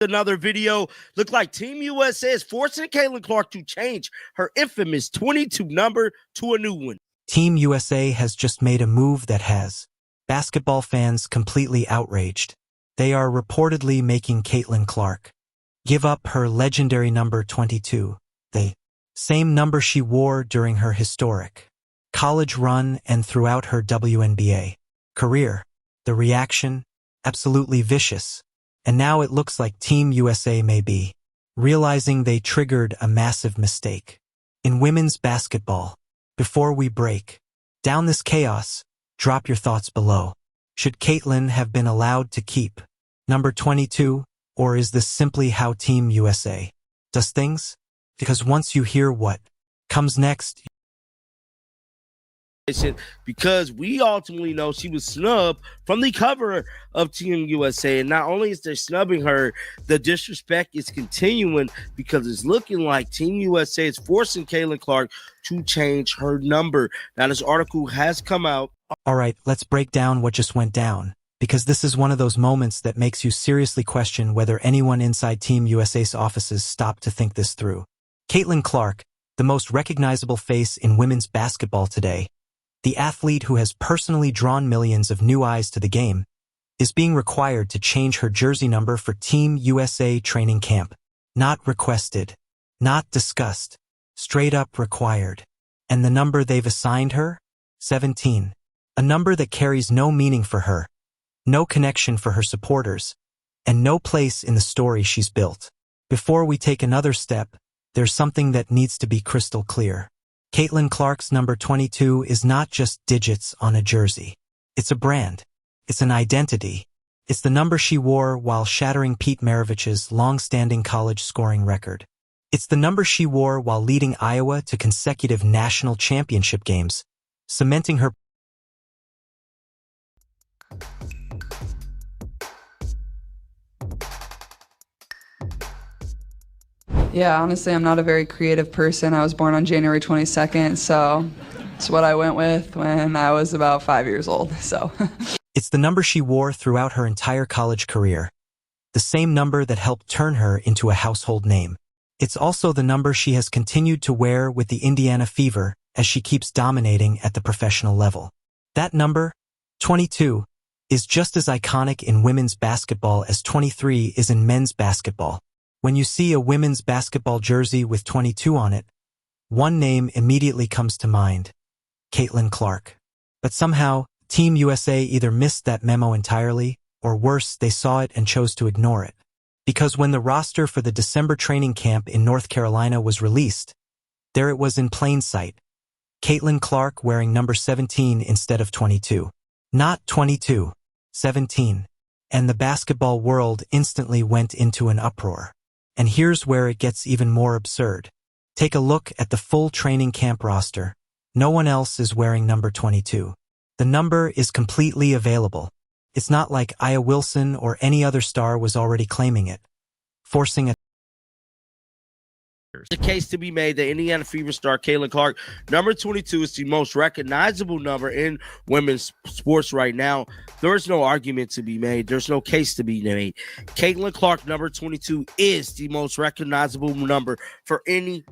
Another video. Looked like Team USA is forcing Caitlin Clark to change her infamous 22 number to a new one. Team USA has just made a move that has basketball fans completely outraged. They are reportedly making Caitlin Clark give up her legendary number 22, the same number she wore during her historic college run and throughout her WNBA career. The reaction? Absolutely vicious. And now it looks like Team USA may be realizing they triggered a massive mistake in women's basketball. Before we break down this chaos, drop your thoughts below. Should Caitlin have been allowed to keep number 22, or is this simply how Team USA does things? Because once you hear what comes next, because we ultimately know she was snubbed from the cover of Team USA, and not only is they snubbing her, the disrespect is continuing because it's looking like Team USA is forcing Caitlin Clark to change her number. Now, this article has come out. All right, let's break down what just went down, because this is one of those moments that makes you seriously question whether anyone inside Team USA's offices stopped to think this through. Caitlin Clark, the most recognizable face in women's basketball today, the athlete who has personally drawn millions of new eyes to the game, is being required to change her jersey number for Team USA training camp. Not requested, not discussed, straight up required. And the number they've assigned her? 17. A number that carries no meaning for her, no connection for her supporters, and no place in the story she's built. Before we take another step, there's something that needs to be crystal clear. Caitlin Clark's number 22 is not just digits on a jersey. It's a brand. It's an identity. It's the number she wore while shattering Pete Maravich's long-standing college scoring record. It's the number she wore while leading Iowa to consecutive national championship games, cementing her. Yeah, honestly, I'm not a very creative person. I was born on January 22nd, so it's what I went with when I was about 5 years old, so. It's the number she wore throughout her entire college career, the same number that helped turn her into a household name. It's also the number she has continued to wear with the Indiana Fever as she keeps dominating at the professional level. That number, 22, is just as iconic in women's basketball as 23 is in men's basketball. When you see a women's basketball jersey with 22 on it, one name immediately comes to mind: Caitlin Clark. But somehow, Team USA either missed that memo entirely, or worse, they saw it and chose to ignore it. Because when the roster for the December training camp in North Carolina was released, there it was in plain sight: Caitlin Clark wearing number 17 instead of 22. Not 22, 17. And the basketball world instantly went into an uproar. And here's where it gets even more absurd. Take a look at the full training camp roster. No one else is wearing number 22. The number is completely available. It's not like Aya Wilson or any other star was already claiming it, forcing a The case to be made that Indiana Fever star Caitlin Clark, number 22, is the most recognizable number in women's sports right now. There is no argument to be made. There's no case to be made. Caitlin Clark, number 22, is the most recognizable number for any.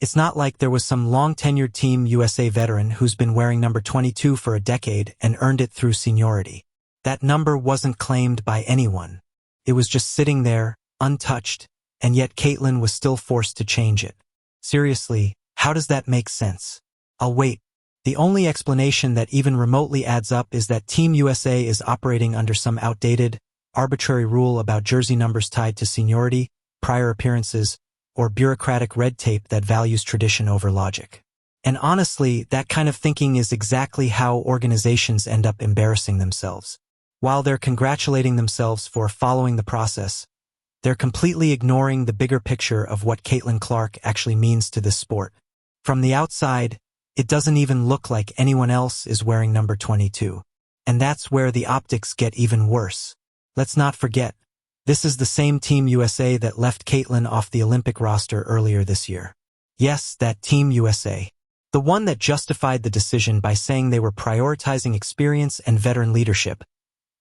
It's not like there was some long-tenured Team USA veteran who's been wearing number 22 for a decade and earned it through seniority. That number wasn't claimed by anyone. It was just sitting there, untouched, and yet Caitlin was still forced to change it. Seriously, how does that make sense? I'll wait. The only explanation that even remotely adds up is that Team USA is operating under some outdated, arbitrary rule about jersey numbers tied to seniority, prior appearances, or bureaucratic red tape that values tradition over logic. And honestly, that kind of thinking is exactly how organizations end up embarrassing themselves. While they're congratulating themselves for following the process, they're completely ignoring the bigger picture of what Caitlin Clark actually means to this sport. From the outside, it doesn't even look like anyone else is wearing number 22. And that's where the optics get even worse. Let's not forget, this is the same Team USA that left Caitlin off the Olympic roster earlier this year. Yes, that Team USA. The one that justified the decision by saying they were prioritizing experience and veteran leadership,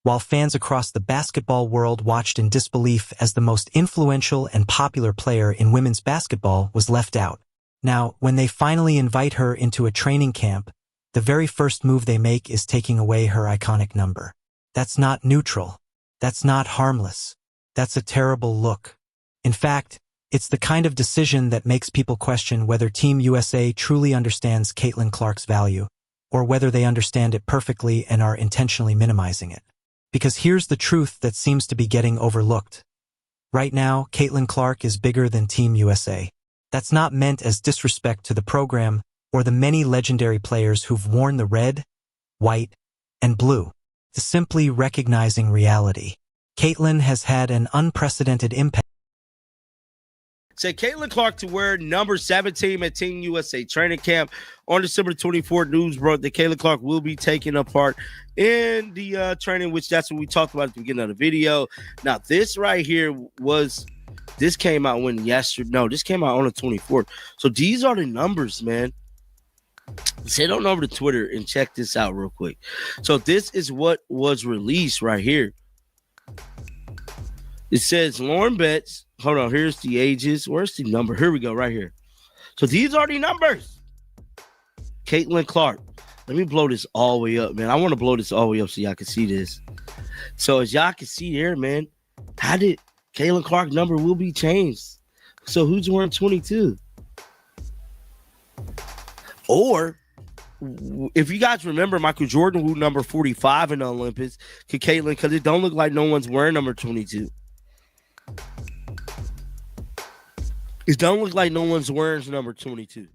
while fans across the basketball world watched in disbelief as the most influential and popular player in women's basketball was left out. Now, when they finally invite her into a training camp, the very first move they make is taking away her iconic number. That's not neutral. That's not harmless. That's a terrible look. In fact, it's the kind of decision that makes people question whether Team USA truly understands Caitlin Clark's value, or whether they understand it perfectly and are intentionally minimizing it. Because here's the truth that seems to be getting overlooked. Right now, Caitlin Clark is bigger than Team USA. That's not meant as disrespect to the program or the many legendary players who've worn the red, white, and blue. It's simply recognizing reality. Caitlin has had an unprecedented impact. Say Caitlin Clark to wear number 17 at Team USA training camp. On December 24th, news broke that Caitlin Clark will be taking a part in the training, which that's what we talked about at the beginning of the video. Now, this right here this came out this came out on the 24th. So these are the numbers, man. Head on over to Twitter and check this out real quick. So this is what was released right here. It says Lauren Betts. Hold on, here's the ages. Where's the number? Here we go, right here. So these are the numbers. Caitlin Clark. Let me blow this all the way up, man. I want to blow this all the way up so y'all can see this. So as y'all can see there, man, how did Caitlin Clark number will be changed? So who's wearing 22? Or if you guys remember, Michael Jordan wore number 45 in the Olympics. Could Caitlin, because it don't look like no one's wearing number 22. It don't look like no one's wearing number 22.